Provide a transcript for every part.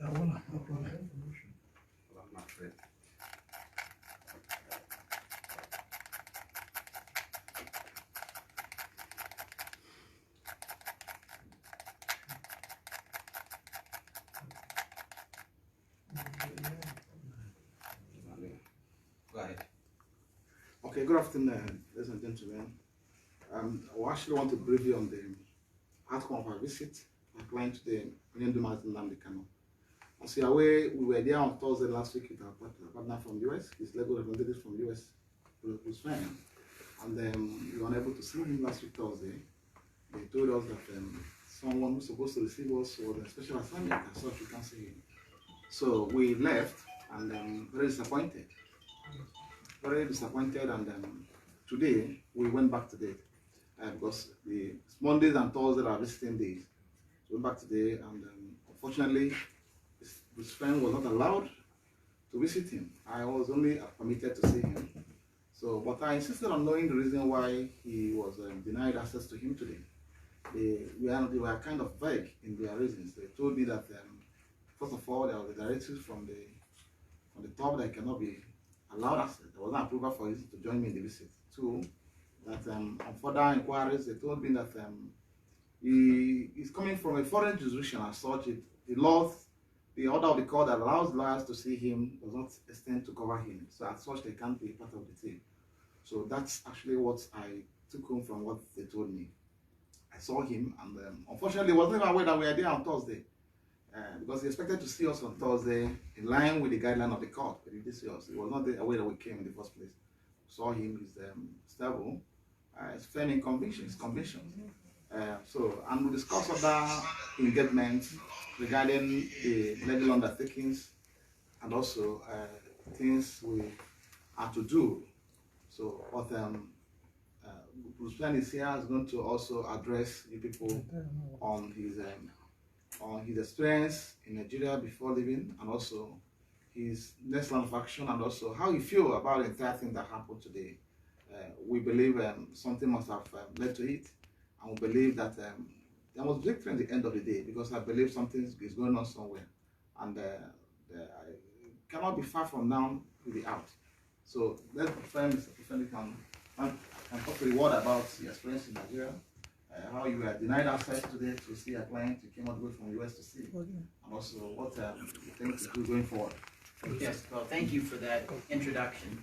Okay, good afternoon, ladies and gentlemen. I actually want to brief you on the outcome of our visit applying to the Nnamdi Kanu. As you are aware, we were there on Thursday last week with our partner from US, his legal representative from US, who's Fein. And we were unable to see him last week Thursday. They told us that someone who's supposed to receive us was a special assignment, as such we can't see him. So we left and very disappointed. Very disappointed, and today we went back today because the Mondays and Thursdays are visiting days. So we went back today, and unfortunately, his friend was not allowed to visit him. I was only permitted to see him. So, but I insisted on knowing the reason why he was denied access to him today. They were kind of vague in their reasons. They told me that first of all, there was a directive from the top that cannot be allowed access. There was an approval for him to join me in the visit. Two, that on further inquiries, they told me that he is coming from a foreign jurisdiction as such. The order of the court that allows lawyers to see him does not extend to cover him. So as such, they can't be part of the team. So that's actually what I took home from what they told me. I saw him, and unfortunately, he wasn't even aware that we were there on Thursday. Because he expected to see us on Thursday in line with the guideline of the court, but he did see us. He was not aware that we came in the first place. Saw him, he's stable. It's firm in convictions. And we discussed other engagements regarding the legal undertakings and also things we are to do. So what Bruce Fein is here is going to also address you people on his experience in Nigeria before leaving, and also his next line of action, and also how he feels about the entire thing that happened today. We believe something must have led to it, and we believe that there was victory at the end of the day, because I believe something is going on somewhere, and I cannot be far from now to be out. So let's friends can talk to the world about your experience in Nigeria. How you were denied access today to see a client you came all the way from the US to see, and also what you think to do going forward. Yes, well, thank you for that introduction.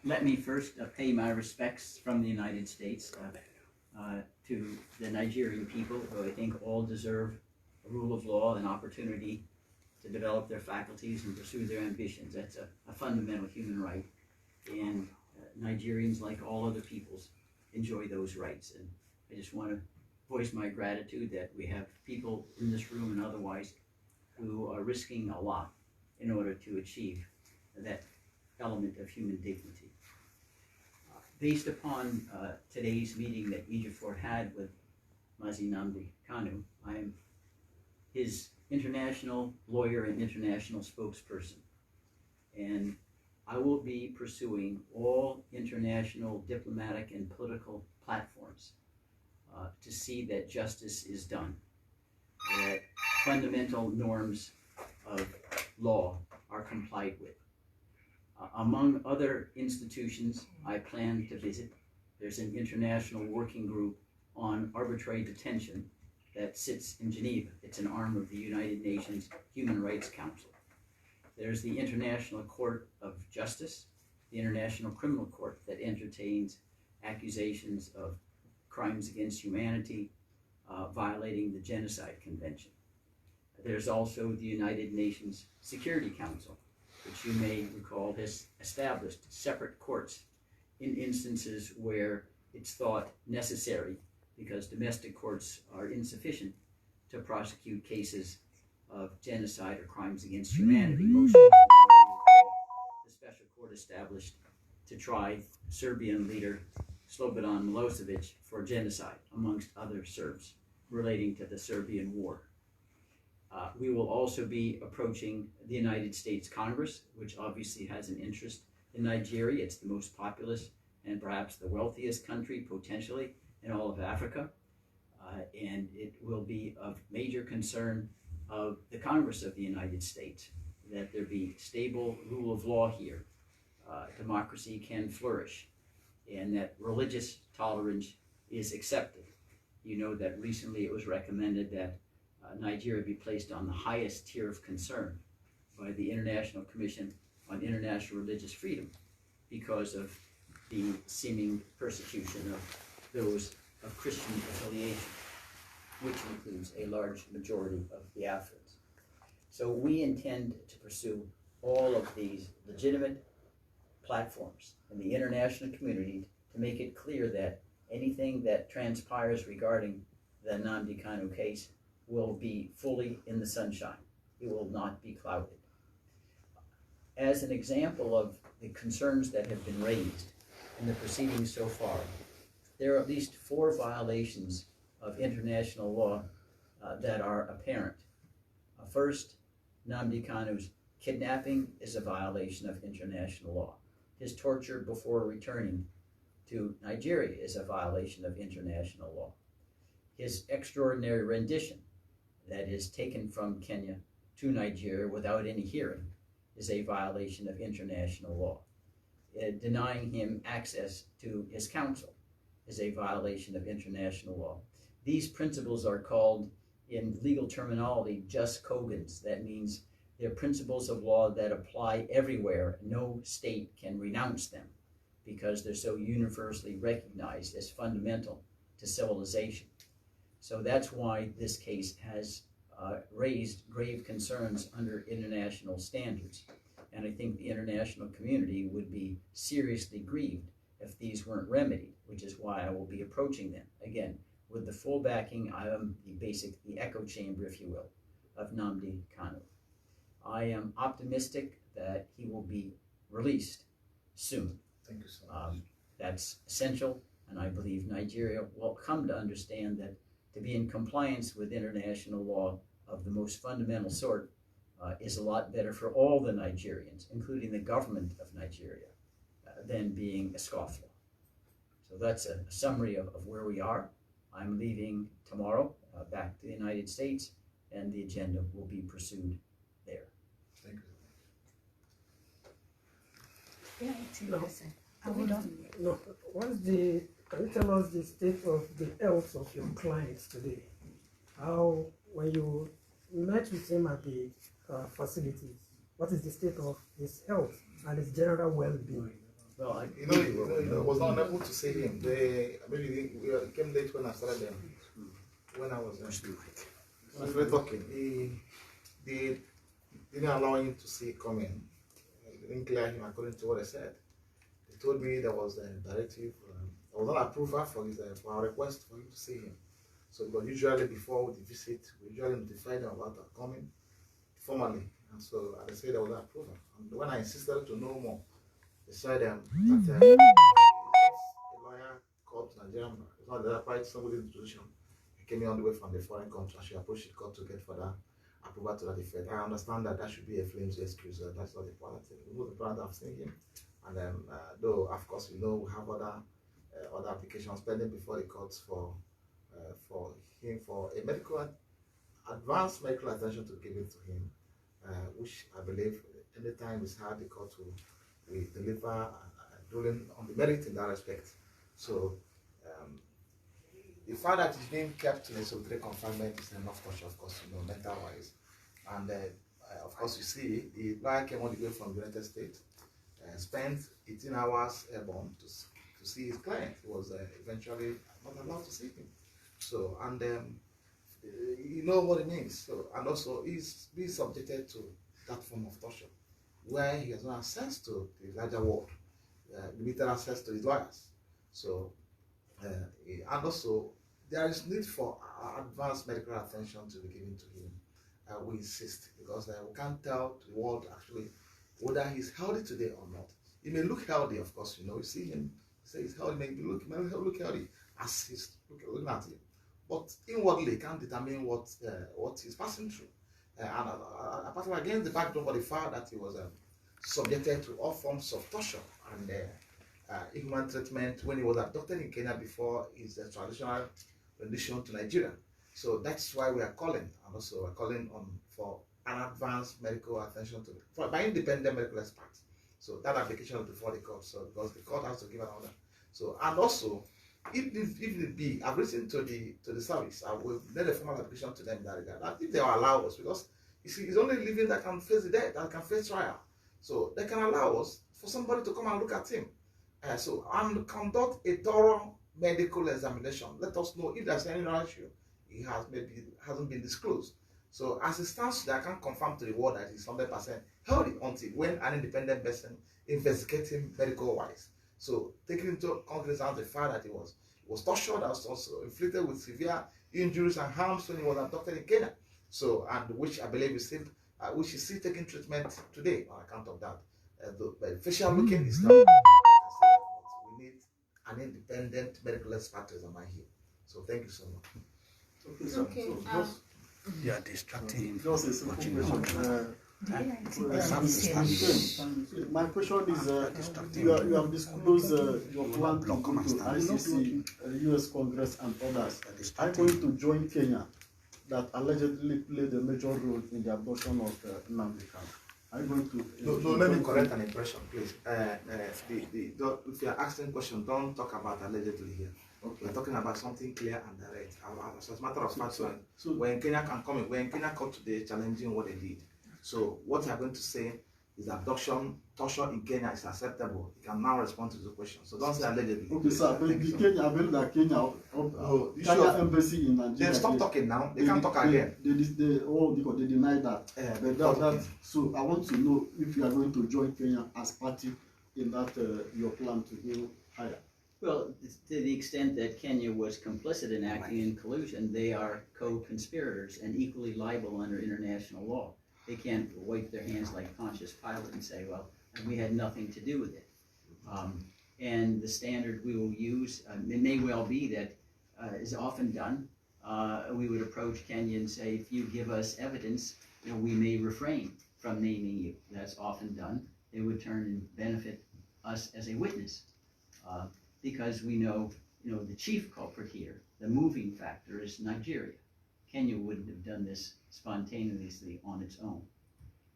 Let me first pay my respects from the United States to the Nigerian people, who I think all deserve a rule of law and opportunity to develop their faculties and pursue their ambitions. That's a fundamental human right, and Nigerians, like all other peoples, enjoy those rights. And I just want to voice my gratitude that we have people in this room and otherwise who are risking a lot in order to achieve that element of human dignity. Based upon today's meeting that Ejiofor had with Nnamdi Kanu, I am his international lawyer and international spokesperson, and I will be pursuing all international diplomatic and political platforms to see that justice is done, that fundamental norms of law are complied with. Among other institutions I plan to visit, there's an international working group on arbitrary detention that sits in Geneva. It's an arm of the United Nations Human Rights Council. There's the International Court of Justice, the International Criminal Court, that entertains accusations of crimes against humanity, violating the Genocide Convention. There's also the United Nations Security Council, which you may recall has established separate courts in instances where it's thought necessary, because domestic courts are insufficient to prosecute cases of genocide or crimes against humanity. Most recently, the special court established to try Serbian leader Slobodan Milosevic for genocide, amongst other Serbs. relating to the Serbian war. We will also be approaching the United States Congress, which obviously has an interest in Nigeria. It's the most populous and perhaps the wealthiest country potentially in all of Africa. And it will be of major concern of the Congress of the United States that there be stable rule of law here, democracy can flourish, and that religious tolerance is accepted. You know that recently it was recommended that Nigeria be placed on the highest tier of concern by the International Commission on International Religious Freedom because of the seeming persecution of those of Christian affiliation, which includes a large majority of the Africans. So we intend to pursue all of these legitimate platforms in the international community to make it clear that anything that transpires regarding the Nnamdi Kanu case will be fully in the sunshine. It will not be clouded. As an example of the concerns that have been raised in the proceedings so far, there are at least 4 violations of international law that are apparent. First, Nnamdi Kanu's kidnapping is a violation of international law. His torture before returning to Nigeria is a violation of international law. His extraordinary rendition, that is taken from Kenya to Nigeria without any hearing, is a violation of international law. Denying him access to his counsel is a violation of international law. These principles are called, in legal terminology, jus cogens. That means they're principles of law that apply everywhere. No state can renounce them because they're so universally recognized as fundamental to civilization. So that's why this case has raised grave concerns under international standards. And I think the international community would be seriously grieved if these weren't remedied, which is why I will be approaching them. Again, with the full backing, I am the echo chamber, if you will, of Nnamdi Kanu. I am optimistic that he will be released soon. Thank you so much. That's essential, and I believe Nigeria will come to understand that to be in compliance with international law of the most fundamental sort is a lot better for all the Nigerians, including the government of Nigeria, than being a scofflaw. So that's a summary of where we are. I'm leaving tomorrow back to the United States, and the agenda will be pursued there. Thank you. Are we done? No. Can you tell us the state of the health of your clients today? How, when you met with him at the facilities, what is the state of his health and his general well-being? No, I was not able to see him. Maybe we came late when I started them. When I was talking, they didn't allow him to see come in. They didn't clear him according to what I said. They told me there was a directive, there was an approval for our request for him to see him. So, but usually before the visit, we usually notify them about our coming formally. And so they said there was an approval. And when I insisted to know more, they said that a lawyer called Nigerian Barr. It's not that quite somebody's institution. He came in all the way from the foreign country. She approached the court to get further approval to that effect. I understand that that should be a flimsy excuse. That's not the important thing. We know the plan I've seen him. And then, though, of course, we know we have other applications pending before the courts for him for a advanced medical attention to give it to him, which I believe anytime it's hard, the court will deliver a ruling on the merit in that respect. So the fact that he's being kept in a solitary confinement is enough pressure, of course, mental wise. And of course, you see, the lawyer came all the way from the United States, spent 18 hours airborne to see his client. He was eventually not allowed to see him. So, and you know what it means. So, and also, he's being subjected to that form of torture, where he has no access to the larger world, limited access to his lawyers. So, and also, there is need for advanced medical attention to be given to him. We insist, because we can't tell the world actually whether he's healthy today or not. He may look healthy, of course, you see him, say he's healthy, may look healthy as he's looking at him. but inwardly he can't determine what he's passing through. Apart from against the backdrop of the fact that he was subjected to all forms of torture and inhuman treatment when he was abducted in Kenya before his traditional rendition to Nigeria. So that's why we are calling, and also we're calling on for an advanced medical attention by independent medical experts. So that application is before the court, so because the court has to give an order. So, and also, if it be, I've written to the service, I will make a formal application to them in that regard, that if they will allow us, because you see, it's only living that can face the death, that can face trial. So they can allow us for somebody to come and look at him. And conduct a thorough medical examination. Let us know if there's any issue. It hasn't been disclosed. So as it stands today, I can't confirm to the world that it's 100% healthy until when an independent person investigating medical wise. So taking into consideration the fact that he was tortured, that was also inflicted with severe injuries and harms when he was abducted in Kenya. So, and which I believe is still, which is still taking treatment today on account of that. The facial looking is not. We need an independent medical expert to examine here. So thank you so much. Okay. You are distracting. Just a simple question. My question is, you have disclosed your plan to go to ICC, US Congress and others. Are you going to join Kenya that allegedly played a major role in the abduction of Nnamdi Kanu? Are you going to... No, let me correct an impression, please. If you are asking a question, don't talk about allegedly here. Okay. We're talking about something clear and direct. As a matter of fact, when Kenya come today challenging what they did. So what you are going to say is abduction, torture in Kenya is acceptable. You can now respond to the question. So don't say allegedly. Okay, sir, but the Kenya, I believe that Kenya embassy in Nigeria. They stop talking now. They can't talk again. Because they deny that. So I want to know if you are going to join Kenya as party in that your plan to go higher. Well, to the extent that Kenya was complicit in acting in collusion, they are co-conspirators and equally liable under international law. They can't wipe their hands like Pontius Pilate and say, well, we had nothing to do with it. And the standard we will use, it may well be that, is often done, we would approach Kenya and say, if you give us evidence, we may refrain from naming you. That's often done. They would turn and benefit us as a witness. Because we know, the chief culprit here, the moving factor is Nigeria. Kenya wouldn't have done this spontaneously on its own.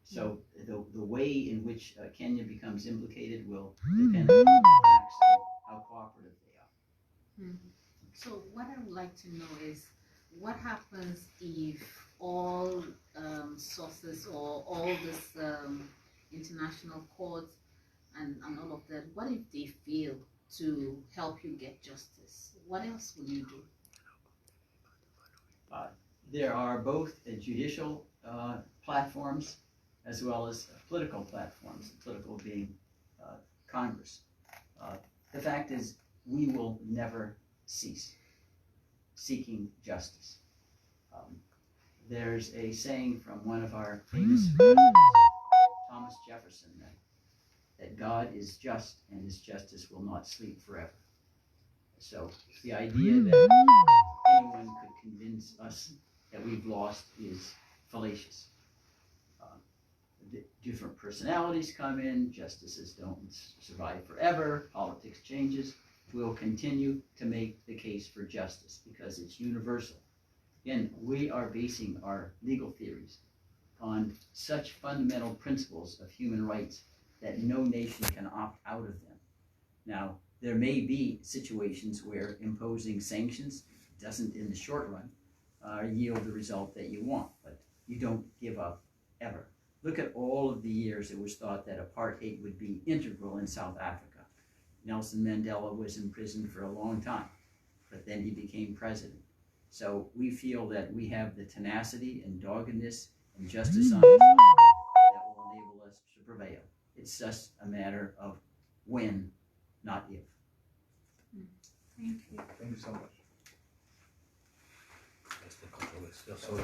So the way in which Kenya becomes implicated will depend on the facts and how cooperative they are. Mm-hmm. So what I would like to know is, what happens if all sources or all this international courts and all of that, what if they fail to help you get justice? What else will you do? There are both judicial platforms as well as political platforms, political being Congress. The fact is, we will never cease seeking justice. There's a saying from one of our famous presidents, Thomas Jefferson, that God is just and his justice will not sleep forever. So the idea that anyone could convince us that we've lost is fallacious. Different personalities come in, justices don't survive forever, politics changes. We'll continue to make the case for justice because it's universal. Again, we are basing our legal theories on such fundamental principles of human rights that no nation can opt out of them. Now, there may be situations where imposing sanctions doesn't, in the short run, yield the result that you want, but you don't give up ever. Look at all of the years it was thought that apartheid would be integral in South Africa. Nelson Mandela was imprisoned for a long time, but then he became president. So we feel that we have the tenacity and doggedness and justice on our side that will enable us to prevail. It's just a matter of when, not if. Thank you. Thank you so much. That's the controversy.